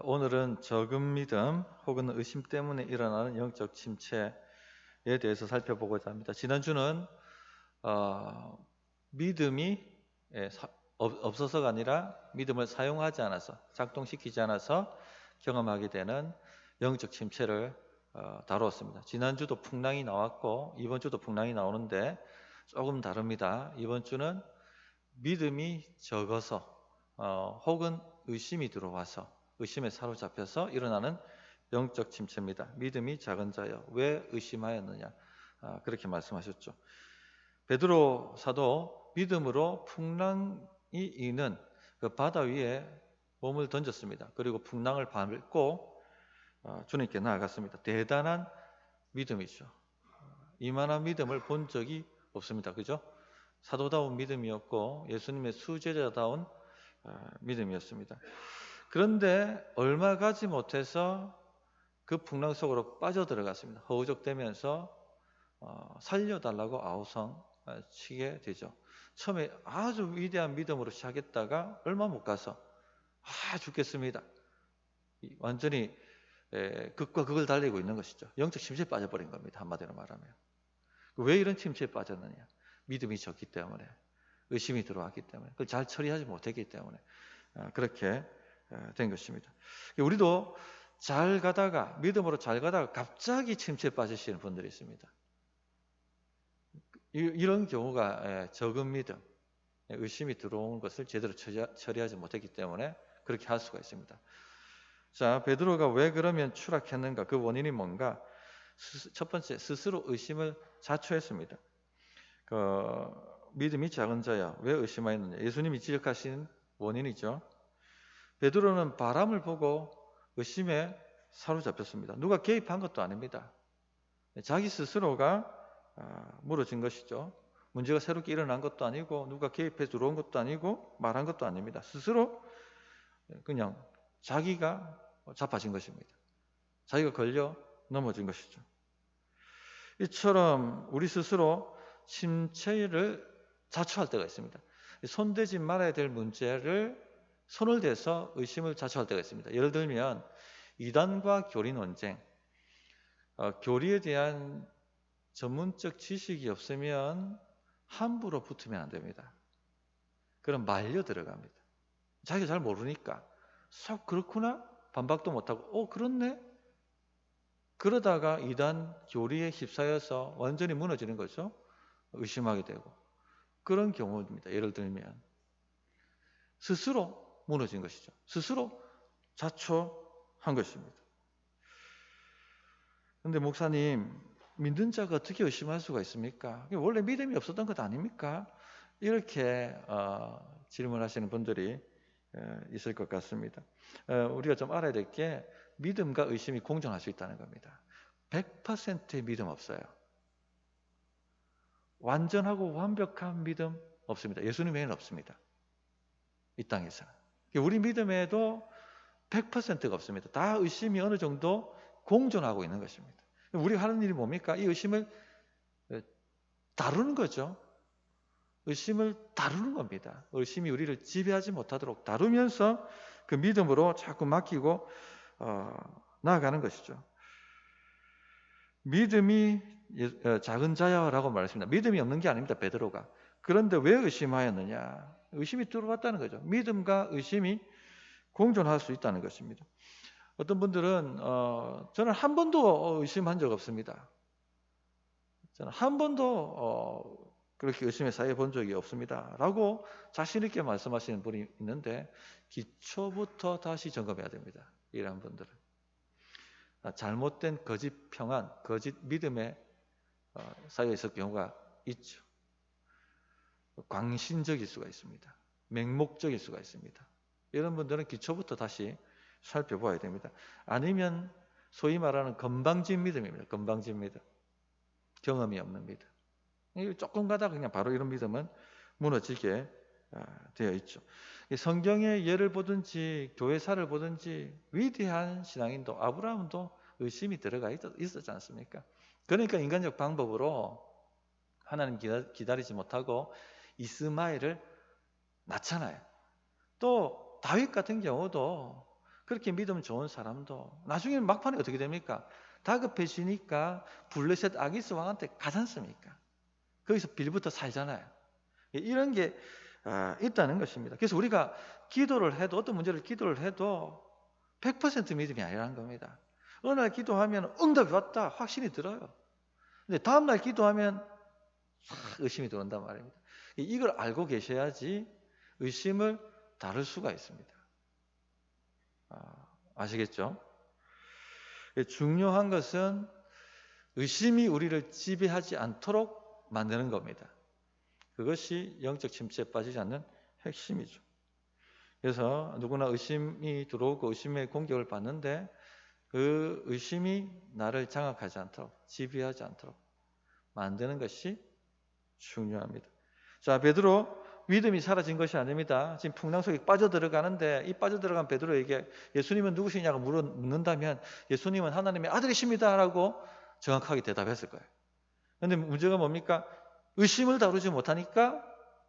오늘은 적은 믿음 혹은 의심 때문에 일어나는 영적 침체에 대해서 살펴보고자 합니다. 지난주는 믿음이 없어서가 아니라 믿음을 사용하지 않아서, 작동시키지 않아서 경험하게 되는 영적 침체를 다루었습니다. 지난주도 풍랑이 나왔고 이번 주도 풍랑이 나오는데 조금 다릅니다. 이번 주는 믿음이 적어서 혹은 의심이 들어와서, 의심에 사로잡혀서 일어나는 영적 침체입니다. 믿음이 작은 자여 왜 의심하였느냐, 그렇게 말씀하셨죠. 베드로 사도 믿음으로 풍랑이 있는 그 바다 위에 몸을 던졌습니다. 그리고 풍랑을 밟고 주님께 나아갔습니다. 대단한 믿음이죠. 이만한 믿음을 본 적이 없습니다. 그죠? 사도다운 믿음이었고 예수님의 수제자다운 믿음이었습니다. 그런데 얼마 가지 못해서 그 풍랑 속으로 빠져들어갔습니다. 허우적대면서 살려달라고 아우성 치게 되죠. 처음에 아주 위대한 믿음으로 시작했다가 얼마 못 가서 죽겠습니다. 완전히 극과 극을 달리고 있는 것이죠. 영적 침체에 빠져버린 겁니다. 한마디로 말하면. 왜 이런 침체에 빠졌느냐? 믿음이 적기 때문에, 의심이 들어왔기 때문에, 그걸 잘 처리하지 못했기 때문에 그렇게 된 것입니다. 우리도 잘 가다가, 믿음으로 잘 가다가 갑자기 침체에 빠지시는 분들이 있습니다. 이런 경우가 적은 믿음, 의심이 들어온 것을 제대로 처리하지 못했기 때문에 그렇게 할 수가 있습니다. 자, 베드로가 왜 그러면 추락했는가? 그 원인이 뭔가? 첫 번째, 스스로 의심을 자초했습니다. 믿음이 작은 자야 왜 의심하였느냐? 예수님이 지적하신 원인이죠. 베드로는 바람을 보고 의심에 사로잡혔습니다. 누가 개입한 것도 아닙니다. 자기 스스로가 무너진 것이죠. 문제가 새롭게 일어난 것도 아니고 누가 개입해 들어온 것도 아니고 말한 것도 아닙니다. 스스로 그냥 자기가 자빠진 것입니다. 자기가 걸려 넘어진 것이죠. 이처럼 우리 스스로 침체를 자초할 때가 있습니다. 손대지 말아야 될 문제를 손을 대서 의심을 자초할 때가 있습니다. 예를 들면 이단과 교리 논쟁, 교리에 대한 전문적 지식이 없으면 함부로 붙으면 안 됩니다. 그럼 말려 들어갑니다. 자기가 잘 모르니까 쏙 그렇구나? 반박도 못하고 그렇네? 그러다가 이단 교리에 휩싸여서 완전히 무너지는 거죠. 의심하게 되고. 그런 경우입니다. 예를 들면 스스로 무너진 것이죠. 스스로 자초한 것입니다. 그런데 목사님, 믿는 자가 어떻게 의심할 수가 있습니까? 원래 믿음이 없었던 것 아닙니까? 이렇게 질문하시는 분들이 있을 것 같습니다. 우리가 좀 알아야 될 게 믿음과 의심이 공존할 수 있다는 겁니다. 100%의 믿음 없어요. 완전하고 완벽한 믿음 없습니다. 예수님 외에는 없습니다. 이 땅에서. 우리 믿음에도 100%가 없습니다. 다 의심이 어느 정도 공존하고 있는 것입니다. 우리가 하는 일이 뭡니까? 이 의심을 다루는 거죠. 의심을 다루는 겁니다. 의심이 우리를 지배하지 못하도록 다루면서 그 믿음으로 자꾸 맡기고 나아가는 것이죠. 믿음이 작은 자야라고 말했습니다. 믿음이 없는 게 아닙니다. 베드로가. 그런데 왜 의심하였느냐? 의심이 들어왔다는 거죠. 믿음과 의심이 공존할 수 있다는 것입니다. 어떤 분들은 저는 한 번도 의심한 적 없습니다. 저는 한 번도 그렇게 의심에 쌓여 본 적이 없습니다. 라고 자신 있게 말씀하시는 분이 있는데 기초부터 다시 점검해야 됩니다. 이런 분들은. 잘못된 거짓 평안, 거짓 믿음에 쌓여 있을 경우가 있죠. 광신적일 수가 있습니다. 맹목적일 수가 있습니다. 이런 분들은 기초부터 다시 살펴봐야 됩니다. 아니면 소위 말하는 건방진 믿음입니다. 건방진 믿음. 경험이 없는 믿음. 조금 가다가 그냥 바로 이런 믿음은 무너지게 되어 있죠. 성경의 예를 보든지 교회사를 보든지 위대한 신앙인도 아브라함도 의심이 들어가 있었지 않습니까? 그러니까 인간적 방법으로 하나님 기다리지 못하고 이스마엘을 낳잖아요. 또 다윗 같은 경우도 그렇게 믿음 좋은 사람도 나중에는 막판에 어떻게 됩니까? 다급해지니까 블레셋 아기스 왕한테 가지 않습니까? 거기서 빌부터 살잖아요. 이런 게 있다는 것입니다. 그래서 우리가 기도를 해도, 어떤 문제를 기도를 해도 100% 믿음이 아니라는 겁니다. 어느 날 기도하면 응답이 왔다 확신이 들어요. 근데 다음날 기도하면 의심이 들어온단 말입니다. 이걸 알고 계셔야지 의심을 다룰 수가 있습니다. 아시겠죠? 중요한 것은 의심이 우리를 지배하지 않도록 만드는 겁니다. 그것이 영적 침체에 빠지지 않는 핵심이죠. 그래서 누구나 의심이 들어오고 의심의 공격을 받는데 그 의심이 나를 장악하지 않도록, 지배하지 않도록 만드는 것이 중요합니다. 자, 베드로 믿음이 사라진 것이 아닙니다. 지금 풍랑 속에 빠져들어가는데 이 빠져들어간 베드로에게 예수님은 누구시냐고 묻는다면 예수님은 하나님의 아들이십니다 라고 정확하게 대답했을 거예요. 그런데 문제가 뭡니까? 의심을 다루지 못하니까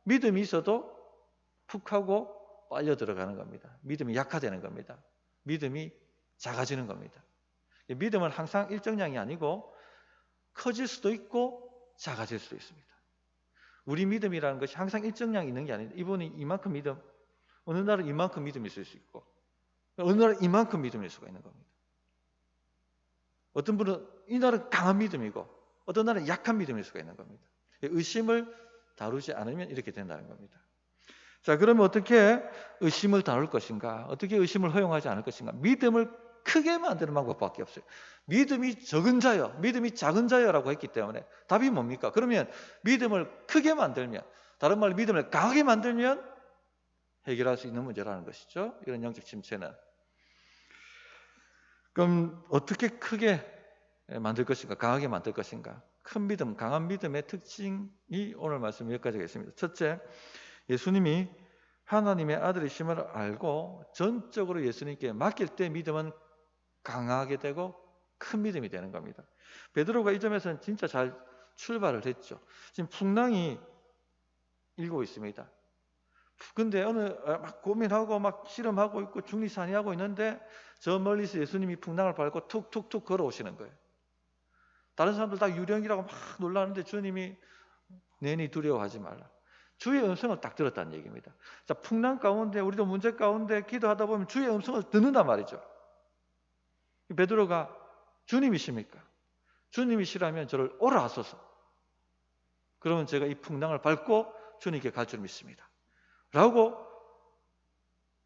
믿음이 있어도 푹 하고 빨려 들어가는 겁니다. 믿음이 약화되는 겁니다. 믿음이 작아지는 겁니다. 믿음은 항상 일정량이 아니고 커질 수도 있고 작아질 수도 있습니다. 우리 믿음이라는 것이 항상 일정량이 있는 게 아닙니다. 이분이 이만큼 믿음, 어느 날은 이만큼 믿음이 있을 수 있고 어느 날은 이만큼 믿음일 수가 있는 겁니다. 어떤 분은 이날은 강한 믿음이고 어떤 날은 약한 믿음일 수가 있는 겁니다. 의심을 다루지 않으면 이렇게 된다는 겁니다. 자, 그러면 어떻게 의심을 다룰 것인가? 어떻게 의심을 허용하지 않을 것인가? 믿음을 크게 만드는 방법밖에 없어요. 믿음이 적은 자여, 믿음이 작은 자여라고 했기 때문에 답이 뭡니까? 그러면 믿음을 크게 만들면, 다른 말로 믿음을 강하게 만들면 해결할 수 있는 문제라는 것이죠. 이런 영적 침체는. 그럼 어떻게 크게 만들 것인가? 강하게 만들 것인가? 큰 믿음, 강한 믿음의 특징이 오늘 말씀 여기까지가 있습니다. 첫째, 예수님이 하나님의 아들이심을 알고 전적으로 예수님께 맡길 때 믿음은 강하게 되고 큰 믿음이 되는 겁니다. 베드로가 이 점에서는 진짜 잘 출발을 했죠. 지금 풍랑이 일고 있습니다. 근데 막 고민하고 막 실험하고 있고 중리산이하고 있는데 저 멀리서 예수님이 풍랑을 밟고 툭툭툭 걸어오시는 거예요. 다른 사람들 다 유령이라고 막 놀라는데 주님이 내니 두려워하지 말라. 주의 음성을 딱 들었다는 얘기입니다. 자, 풍랑 가운데 우리도 문제 가운데 기도하다 보면 주의 음성을 듣는단 말이죠. 베드로가 주님이십니까? 주님이시라면 저를 오라 하소서. 그러면 제가 이 풍랑을 밟고 주님께 갈 줄 믿습니다. 라고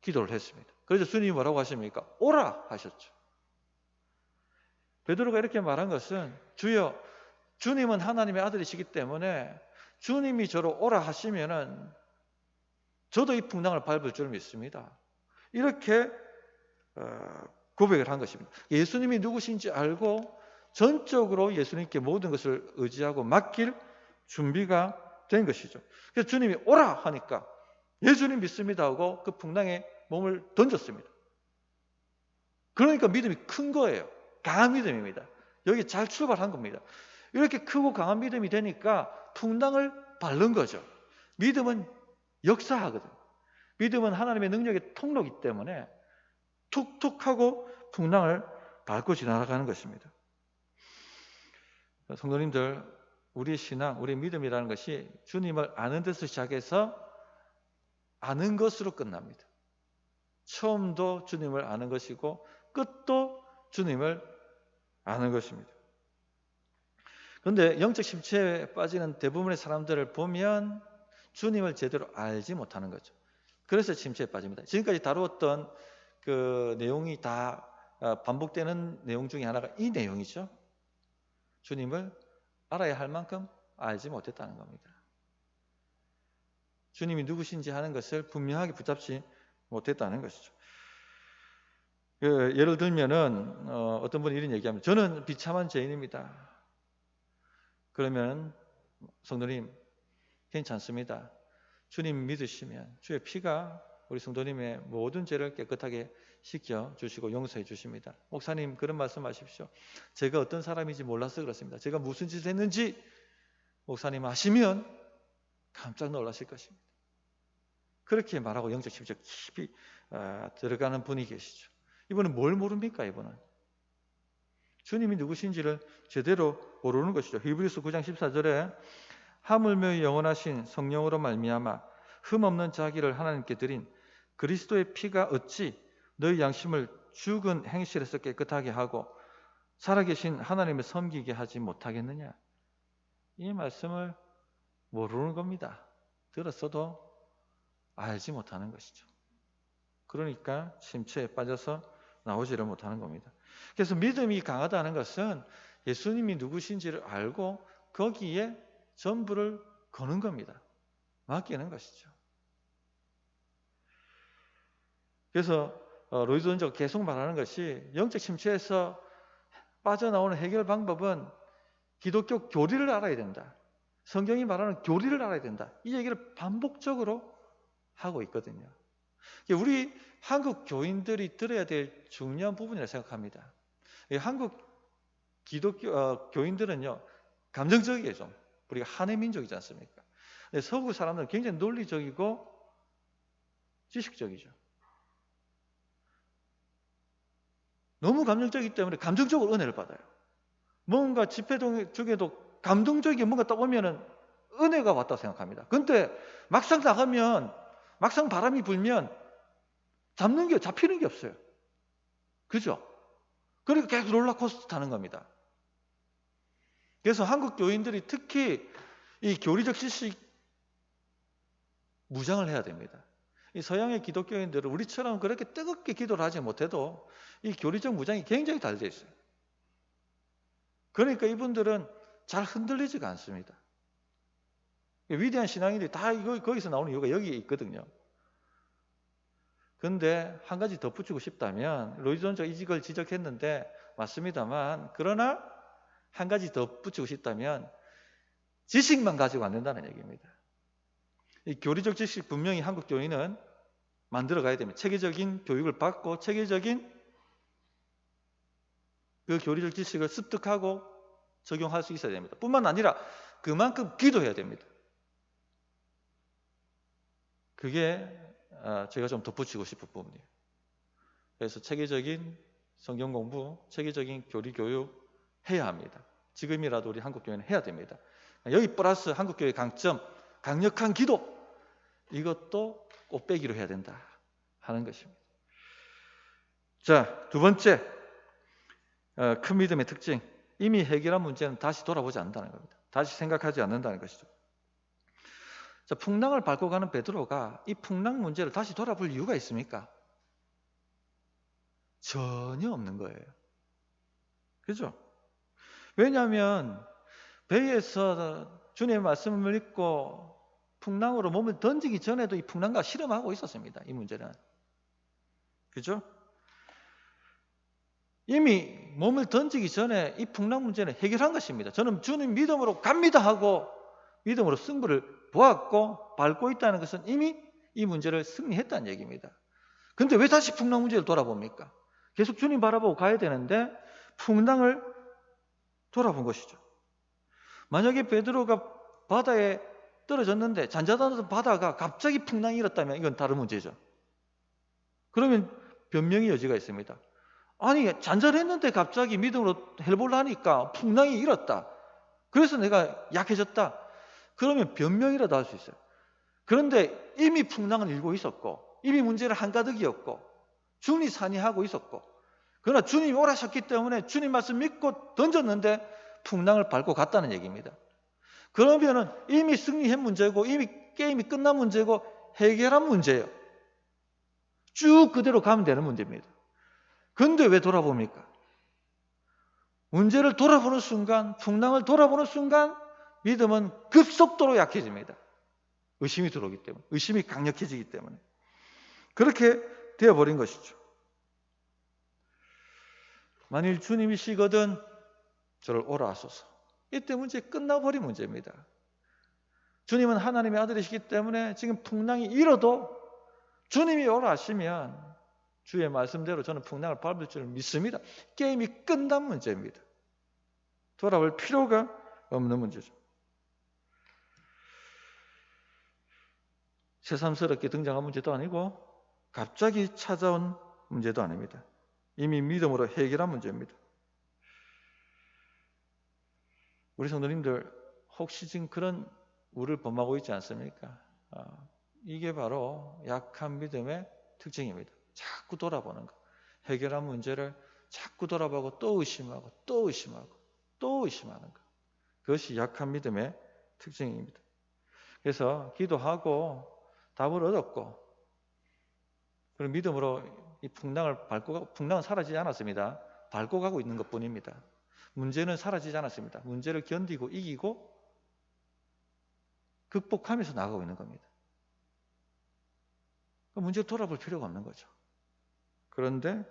기도를 했습니다. 그래서 주님이 뭐라고 하십니까? 오라 하셨죠. 베드로가 이렇게 말한 것은 주여, 주님은 하나님의 아들이시기 때문에 주님이 저로 오라 하시면은 저도 이 풍랑을 밟을 줄 믿습니다. 이렇게 고백을 한 것입니다. 예수님이 누구신지 알고 전적으로 예수님께 모든 것을 의지하고 맡길 준비가 된 것이죠. 그래서 주님이 오라 하니까 예수님 믿습니다 하고 그 풍랑에 몸을 던졌습니다. 그러니까 믿음이 큰 거예요. 강한 믿음입니다. 여기 잘 출발한 겁니다. 이렇게 크고 강한 믿음이 되니까 풍랑을 밟는 거죠. 믿음은 역사하거든. 믿음은 하나님의 능력의 통로이기 때문에 툭툭 하고 풍랑을 밟고 지나가는 것입니다. 성도님들, 우리의 신앙, 우리의 믿음이라는 것이 주님을 아는 데서 시작해서 아는 것으로 끝납니다. 처음도 주님을 아는 것이고 끝도 주님을 아는 것입니다. 그런데 영적 침체에 빠지는 대부분의 사람들을 보면 주님을 제대로 알지 못하는 거죠. 그래서 침체에 빠집니다. 지금까지 다루었던 그 내용이 다 반복되는 내용 중에 하나가 이 내용이죠. 주님을 알아야 할 만큼 알지 못했다는 겁니다. 주님이 누구신지 하는 것을 분명하게 붙잡지 못했다는 것이죠. 예를 들면은 어떤 분이 이런 얘기하면 저는 비참한 죄인입니다. 그러면 성도님 괜찮습니다. 주님 믿으시면 주의 피가 우리 성도님의 모든 죄를 깨끗하게 씻겨주시고 용서해 주십니다. 목사님 그런 말씀하십시오. 제가 어떤 사람인지 몰라서 그렇습니다. 제가 무슨 짓을 했는지 목사님 아시면 깜짝 놀라실 것입니다. 그렇게 말하고 영적 침체 깊이 들어가는 분이 계시죠. 이분은 뭘 모릅니까? 이분은 주님이 누구신지를 제대로 모르는 것이죠. 히브리서 9장 14절에 하물며 영원하신 성령으로 말미암아 흠없는 자기를 하나님께 드린 그리스도의 피가 어찌 너희 양심을 죽은 행실에서 깨끗하게 하고 살아계신 하나님을 섬기게 하지 못하겠느냐? 이 말씀을 모르는 겁니다. 들었어도 알지 못하는 것이죠. 그러니까 침체에 빠져서 나오지를 못하는 겁니다. 그래서 믿음이 강하다는 것은 예수님이 누구신지를 알고 거기에 전부를 거는 겁니다. 맡기는 것이죠. 그래서 로이드 존저가 계속 말하는 것이 영적 침체에서 빠져나오는 해결 방법은 기독교 교리를 알아야 된다. 성경이 말하는 교리를 알아야 된다. 이 얘기를 반복적으로 하고 있거든요. 우리 한국 교인들이 들어야 될 중요한 부분이라고 생각합니다. 한국 기독교 교인들은요, 감정적이에요. 좀 우리가 한해 민족이지 않습니까? 서구 사람들은 굉장히 논리적이고 지식적이죠. 너무 감정적이기 때문에 감정적으로 은혜를 받아요. 뭔가 집회 중에도 감동적이게 뭔가 딱 오면은 은혜가 왔다고 생각합니다. 근데 막상 나가면, 막상 바람이 불면 잡히는 게 없어요. 그죠? 그러니까 계속 롤러코스터 타는 겁니다. 그래서 한국 교인들이 특히 이 교리적 지식 무장을 해야 됩니다. 이 서양의 기독교인들은 우리처럼 그렇게 뜨겁게 기도를 하지 못해도 이 교리적 무장이 굉장히 잘 되어 있어요. 그러니까 이분들은 잘 흔들리지가 않습니다. 위대한 신앙인들이 다 거기서 나오는 이유가 여기에 있거든요. 그런데 한 가지 덧붙이고 싶다면, 로이드 존저가 이걸 지적했는데 맞습니다만, 그러나 한 가지 덧붙이고 싶다면 지식만 가지고 안 된다는 얘기입니다. 이 교리적 지식 분명히 한국 교인은 만들어 가야 됩니다. 체계적인 교육을 받고 체계적인 그 교리적 지식을 습득하고 적용할 수 있어야 됩니다. 뿐만 아니라 그만큼 기도해야 됩니다. 그게 제가 좀 덧붙이고 싶은 부분이에요. 그래서 체계적인 성경 공부, 체계적인 교리 교육 해야 합니다. 지금이라도 우리 한국 교회는 해야 됩니다. 여기 플러스 한국 교회의 강점, 강력한 기도, 이것도 꼭 빼기로 해야 된다 하는 것입니다. 자, 두 번째 큰 믿음의 특징, 이미 해결한 문제는 다시 돌아보지 않는다는 겁니다. 다시 생각하지 않는다는 것이죠. 자, 풍랑을 밟고 가는 베드로가 이 풍랑 문제를 다시 돌아볼 이유가 있습니까? 전혀 없는 거예요. 그죠? 왜냐하면 배에서 주님의 말씀을 믿고 풍랑으로 몸을 던지기 전에도 이 풍랑과 실험하고 있었습니다. 이 문제는. 그죠? 이미 몸을 던지기 전에 이 풍랑 문제는 해결한 것입니다. 저는 주님 믿음으로 갑니다 하고 믿음으로 승부를 보았고 밟고 있다는 것은 이미 이 문제를 승리했다는 얘기입니다. 그런데 왜 다시 풍랑 문제를 돌아봅니까? 계속 주님 바라보고 가야 되는데 풍랑을 돌아본 것이죠. 만약에 베드로가 바다에 떨어졌는데 잔잔하던 바다가 갑자기 풍랑이 일었다면 이건 다른 문제죠. 그러면 변명의 여지가 있습니다. 아니, 잔잔했는데 갑자기 믿음으로 해볼라 하니까 풍랑이 일었다. 그래서 내가 약해졌다. 그러면 변명이라도 할 수 있어요. 그런데 이미 풍랑은 일고 있었고 이미 문제는 한가득이었고 주님이 산이하고 있었고, 그러나 주님이 오라셨기 때문에 주님 말씀 믿고 던졌는데 풍랑을 밟고 갔다는 얘기입니다. 그러면은 이미 승리한 문제고 이미 게임이 끝난 문제고 해결한 문제예요. 쭉 그대로 가면 되는 문제입니다. 그런데 왜 돌아봅니까? 문제를 돌아보는 순간, 풍랑을 돌아보는 순간 믿음은 급속도로 약해집니다. 의심이 들어오기 때문에, 의심이 강력해지기 때문에 그렇게 되어버린 것이죠. 만일 주님이시거든 저를 오라 하소서. 이때 문제 끝나버린 문제입니다. 주님은 하나님의 아들이시기 때문에 지금 풍랑이 일어도 주님이 오라 하시면 주의 말씀대로 저는 풍랑을 밟을 줄 믿습니다. 게임이 끝난 문제입니다. 돌아볼 필요가 없는 문제죠. 새삼스럽게 등장한 문제도 아니고 갑자기 찾아온 문제도 아닙니다. 이미 믿음으로 해결한 문제입니다. 우리 성도님들 혹시 지금 그런 우를 범하고 있지 않습니까? 이게 바로 약한 믿음의 특징입니다. 자꾸 돌아보는 것. 해결한 문제를 자꾸 돌아보고 또 의심하고 또 의심하고 또 의심하는 것. 그것이 약한 믿음의 특징입니다. 그래서 기도하고 답을 얻었고, 그리고 믿음으로 이 풍랑을 밟고 가고, 풍랑은 사라지지 않았습니다. 밟고 가고 있는 것뿐입니다. 문제는 사라지지 않았습니다. 문제를 견디고 이기고 극복하면서 나가고 있는 겁니다. 문제를 돌아볼 필요가 없는 거죠. 그런데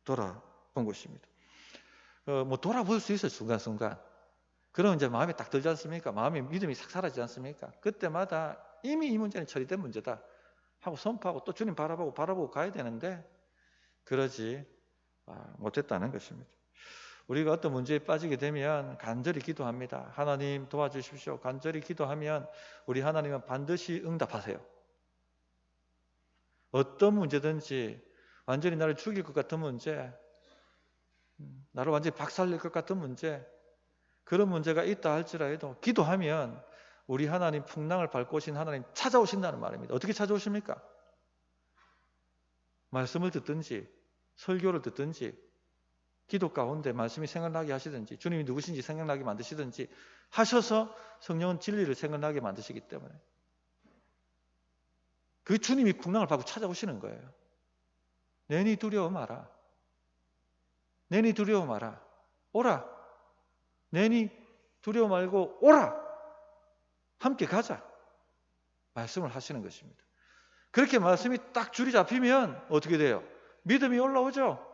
돌아본 것입니다. 뭐 돌아볼 수 있어요, 순간순간. 그러면 이제 마음이 딱 들지 않습니까? 마음의 믿음이 싹 사라지지 않습니까? 그때마다 이미 이 문제는 처리된 문제다 하고 선포하고 또 주님 바라보고 가야 되는데 그러지 못했다는 것입니다. 우리가 어떤 문제에 빠지게 되면 간절히 기도합니다. 하나님 도와주십시오. 간절히 기도하면 우리 하나님은 반드시 응답하세요. 어떤 문제든지 완전히 나를 죽일 것 같은 문제, 나를 완전히 박살낼 것 같은 문제, 그런 문제가 있다 할지라도 기도하면 우리 하나님 풍랑을 밟고 오신 하나님 찾아오신다는 말입니다. 어떻게 찾아오십니까? 말씀을 듣든지 설교를 듣든지 기도 가운데 말씀이 생각나게 하시든지 주님이 누구신지 생각나게 만드시든지 하셔서 성령은 진리를 생각나게 만드시기 때문에 그 주님이 풍랑을 밟고 찾아오시는 거예요. 내니 두려워 마라. 내니 두려워 마라. 오라. 내니 두려워 말고 오라. 함께 가자. 말씀을 하시는 것입니다. 그렇게 말씀이 딱 줄이 잡히면 어떻게 돼요? 믿음이 올라오죠.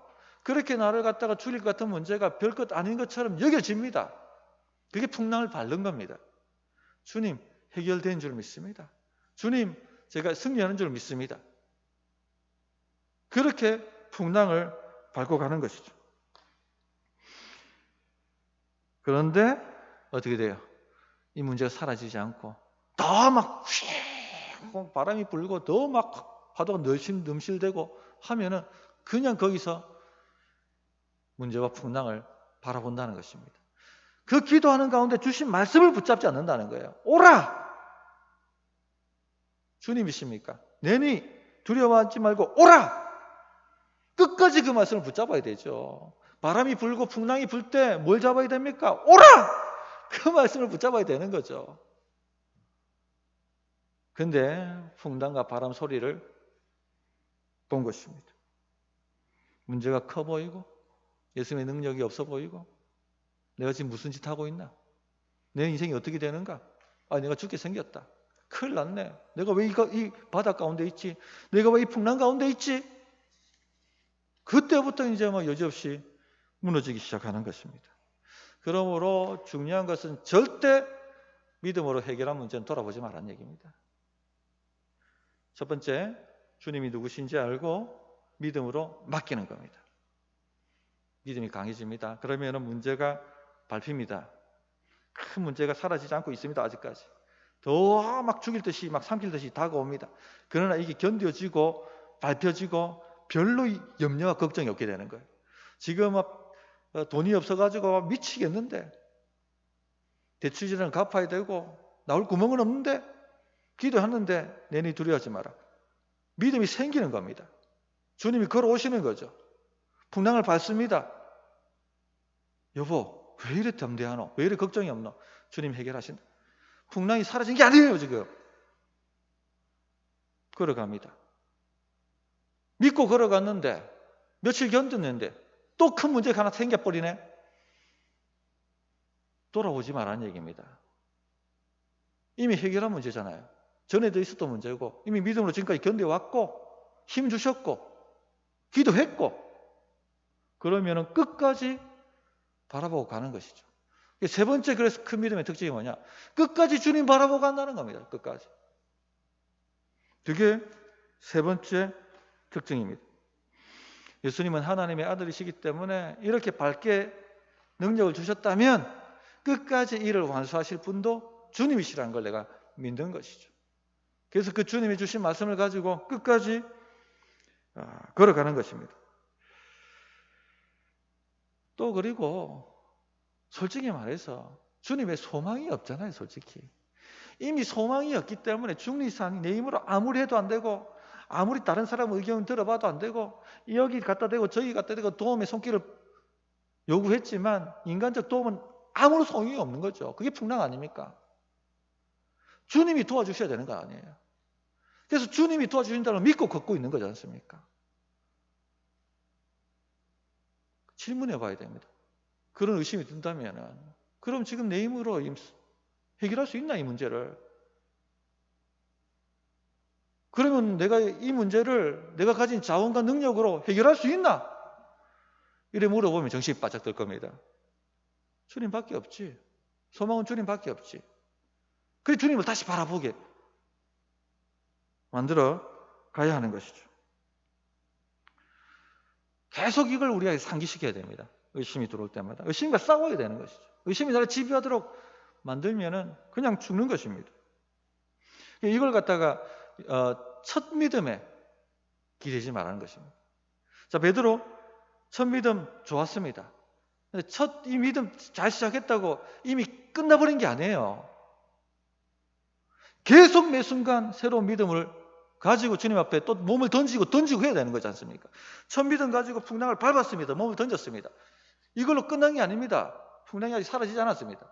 그렇게 나를 갖다가 죽일 것 같은 문제가 별것 아닌 것처럼 여겨집니다. 그게 풍랑을 밟는 겁니다. 주님 해결된 줄 믿습니다. 주님 제가 승리하는 줄 믿습니다. 그렇게 풍랑을 밟고 가는 것이죠. 그런데 어떻게 돼요? 이 문제가 사라지지 않고 더 막 바람이 불고 더 막 파도가 넘실대고 하면은 그냥 거기서 문제와 풍랑을 바라본다는 것입니다. 그 기도하는 가운데 주신 말씀을 붙잡지 않는다는 거예요. 오라! 주님이십니까? 내니 두려워하지 말고 오라! 끝까지 그 말씀을 붙잡아야 되죠. 바람이 불고 풍랑이 불 때 뭘 잡아야 됩니까? 오라! 그 말씀을 붙잡아야 되는 거죠. 근데 풍랑과 바람 소리를 본 것입니다. 문제가 커 보이고 예수님의 능력이 없어 보이고 내가 지금 무슨 짓 하고 있나? 내 인생이 어떻게 되는가? 내가 죽게 생겼다. 큰일 났네. 내가 왜 이 바다 가운데 있지? 내가 왜 이 풍랑 가운데 있지? 그때부터 이제 여지없이 무너지기 시작하는 것입니다. 그러므로 중요한 것은 절대 믿음으로 해결한 문제는 돌아보지 말라는 얘기입니다. 첫 번째, 주님이 누구신지 알고 믿음으로 맡기는 겁니다. 믿음이 강해집니다. 그러면 문제가 밟힙니다. 큰 문제가 사라지지 않고 있습니다. 아직까지. 더 막 죽일 듯이 막 삼킬 듯이 다가옵니다. 그러나 이게 견뎌지고 밟혀지고 별로 염려와 걱정이 없게 되는 거예요. 지금 돈이 없어가지고 미치겠는데 대출이자는 갚아야 되고 나올 구멍은 없는데 기도하는데 내니 두려워하지 마라. 믿음이 생기는 겁니다. 주님이 걸어오시는 거죠. 풍랑을 밟습니다. 여보 왜 이래 담대하노? 왜 이래 걱정이 없노? 주님 해결하신다. 풍랑이 사라진 게 아니에요. 지금 걸어갑니다. 믿고 걸어갔는데 며칠 견뎠는데 또 큰 문제가 하나 생겨버리네. 돌아오지 말라는 얘기입니다. 이미 해결한 문제잖아요. 전에도 있었던 문제고 이미 믿음으로 지금까지 견뎌왔고 힘 주셨고 기도했고 그러면은 끝까지 바라보고 가는 것이죠. 세 번째 그래서 큰 믿음의 특징이 뭐냐? 끝까지 주님 바라보고 간다는 겁니다. 끝까지. 그게 세 번째 특징입니다. 예수님은 하나님의 아들이시기 때문에 이렇게 밝게 능력을 주셨다면 끝까지 이를 완수하실 분도 주님이시라는 걸 내가 믿는 것이죠. 그래서 그 주님이 주신 말씀을 가지고 끝까지 걸어가는 것입니다. 또 그리고 솔직히 말해서 주님의 소망이 없잖아요. 솔직히 이미 소망이 없기 때문에 중리상 내 힘으로 아무리 해도 안 되고, 아무리 다른 사람 의견 들어봐도 안 되고, 여기 갖다 대고 저기 갖다 대고 도움의 손길을 요구했지만 인간적 도움은 아무런 소용이 없는 거죠. 그게 풍랑 아닙니까? 주님이 도와주셔야 되는 거 아니에요. 그래서 주님이 도와주신다는 걸 믿고 걷고 있는 거지 않습니까? 질문해 봐야 됩니다. 그런 의심이 든다면 그럼 지금 내 힘으로 해결할 수 있나, 이 문제를? 그러면 내가 이 문제를 내가 가진 자원과 능력으로 해결할 수 있나? 이래 물어보면 정신이 바짝 들 겁니다. 주님밖에 없지. 소망은 주님밖에 없지. 그래 주님을 다시 바라보게 만들어 가야 하는 것이죠. 계속 이걸 우리가 상기시켜야 됩니다. 의심이 들어올 때마다 의심과 싸워야 되는 것이죠. 의심이 나를 지배하도록 만들면은 그냥 죽는 것입니다. 이걸 갖다가 첫 믿음에 기대지 말라는 것입니다. 자, 베드로 첫 믿음 좋았습니다. 첫 이 믿음 잘 시작했다고 이미 끝나버린 게 아니에요. 계속 매 순간 새로운 믿음을 가지고 주님 앞에 또 몸을 던지고 해야 되는 거지 않습니까? 첫 믿음 가지고 풍랑을 밟았습니다. 몸을 던졌습니다. 이걸로 끝난 게 아닙니다. 풍랑이 아직 사라지지 않았습니다.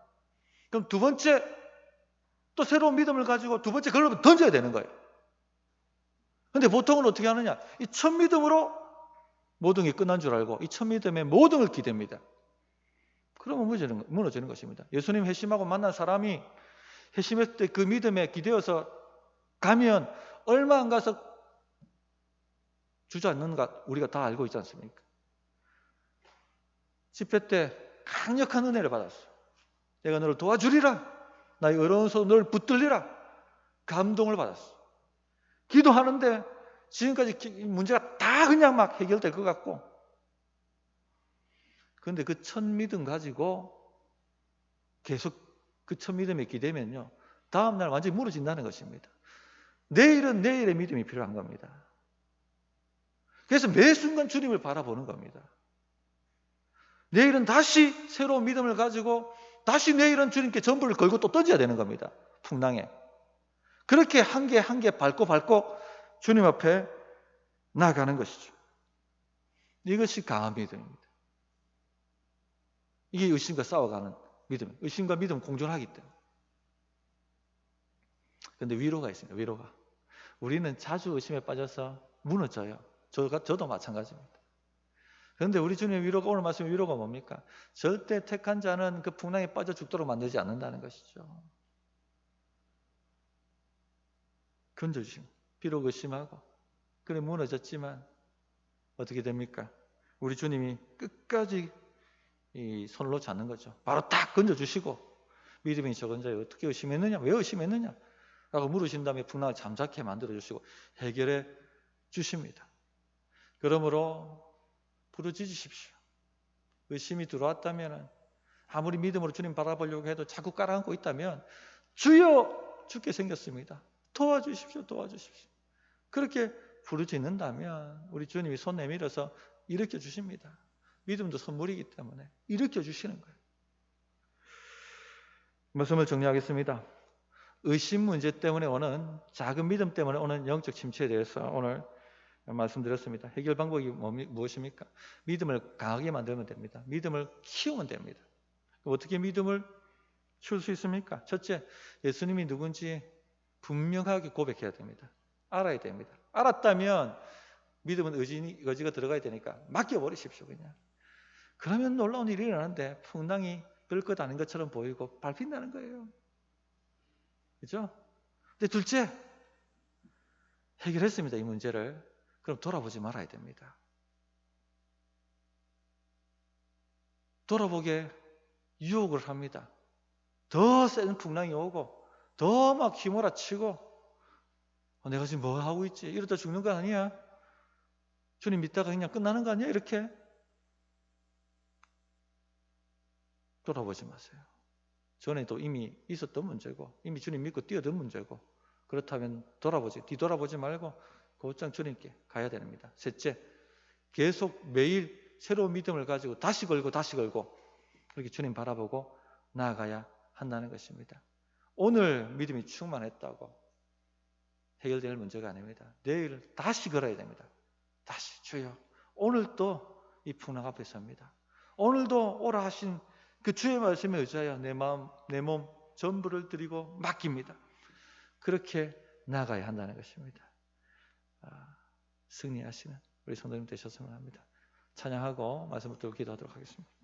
그럼 두 번째 또 새로운 믿음을 가지고 두 번째 그걸 던져야 되는 거예요. 근데 보통은 어떻게 하느냐? 이 첫 믿음으로 모든 게 끝난 줄 알고 이 첫 믿음에 모든 걸 기대입니다. 그러면 무너지는 것입니다. 예수님 회심하고 만난 사람이 회심했을 때 그 믿음에 기대어서 가면 얼마 안 가서 주저앉는가 우리가 다 알고 있지 않습니까? 집회 때 강력한 은혜를 받았어. 내가 너를 도와주리라. 나의 어려운 손 너를 붙들리라. 감동을 받았어. 기도하는데 지금까지 문제가 다 그냥 막 해결될 것 같고, 그런데 그 첫 믿음 가지고 계속 그 첫 믿음에 기대면요, 다음날 완전히 무너진다는 것입니다. 내일은 내일의 믿음이 필요한 겁니다. 그래서 매 순간 주님을 바라보는 겁니다. 내일은 다시 새로운 믿음을 가지고 다시 내일은 주님께 전부를 걸고 또 던져야 되는 겁니다. 풍랑에. 그렇게 한 개 한 개 밟고 주님 앞에 나아가는 것이죠. 이것이 강한 믿음입니다. 이게 의심과 싸워가는 믿음. 의심과 믿음은 공존하기 때문에. 그런데 위로가 있습니다. 위로가. 우리는 자주 의심에 빠져서 무너져요. 저도 마찬가지입니다. 그런데 우리 주님의 위로가, 오늘 말씀의 위로가 뭡니까? 절대 택한 자는 그 풍랑에 빠져 죽도록 만들지 않는다는 것이죠. 건져주십니다. 비록 의심하고 그래 무너졌지만 어떻게 됩니까? 우리 주님이 끝까지 이 손으로 잡는 거죠. 바로 딱 건져주시고, 믿음이 적은 자여 어떻게 의심했느냐? 왜 의심했느냐? 라고 물으신 다음에 풍랑을 잠잠케 만들어주시고 해결해 주십니다. 그러므로 부르짖으십시오. 의심이 들어왔다면, 아무리 믿음으로 주님 바라보려고 해도 자꾸 깔아앉고 있다면, 주여 죽게 생겼습니다. 도와주십시오. 도와주십시오. 그렇게 부르짖는다면 우리 주님이 손 내밀어서 일으켜 주십니다. 믿음도 선물이기 때문에 일으켜 주시는 거예요. 말씀을 정리하겠습니다. 의심 문제 때문에 오는, 작은 믿음 때문에 오는 영적 침체에 대해서 오늘 말씀드렸습니다. 해결 방법이 무엇입니까? 믿음을 강하게 만들면 됩니다. 믿음을 키우면 됩니다. 어떻게 믿음을 키울 수 있습니까? 첫째, 예수님이 누군지 분명하게 고백해야 됩니다. 알아야 됩니다. 알았다면 믿음은 의지가 들어가야 되니까 맡겨버리십시오. 그냥. 그러면 놀라운 일이 일어나는데 풍랑이 별것 아닌 것처럼 보이고 밟힌다는 거예요. 그렇죠? 근데 둘째, 해결했습니다. 이 문제를. 그럼 돌아보지 말아야 됩니다. 돌아보게 유혹을 합니다. 더 센 풍랑이 오고 더 막 휘몰아치고 내가 지금 뭐 하고 있지? 이러다 죽는 거 아니야? 주님 믿다가 그냥 끝나는 거 아니야? 이렇게 돌아보지 마세요. 전에도 이미 있었던 문제고 이미 주님 믿고 뛰어든 문제고, 그렇다면 뒤돌아보지 말고 곧장 주님께 가야 됩니다. 셋째, 계속 매일 새로운 믿음을 가지고 다시 걸고 그렇게 주님 바라보고 나아가야 한다는 것입니다. 오늘 믿음이 충만했다고 해결될 문제가 아닙니다. 내일 다시 걸어야 됩니다. 다시 주여 오늘도 이 풍랑 앞에 섭니다. 오늘도 오라 하신 그 주의 말씀에 의지하여 내 마음 내 몸 전부를 드리고 맡깁니다. 그렇게 나아가야 한다는 것입니다. 승리하시는 우리 성도님 되셨으면 합니다. 찬양하고 말씀 붙들고 기도하도록 하겠습니다.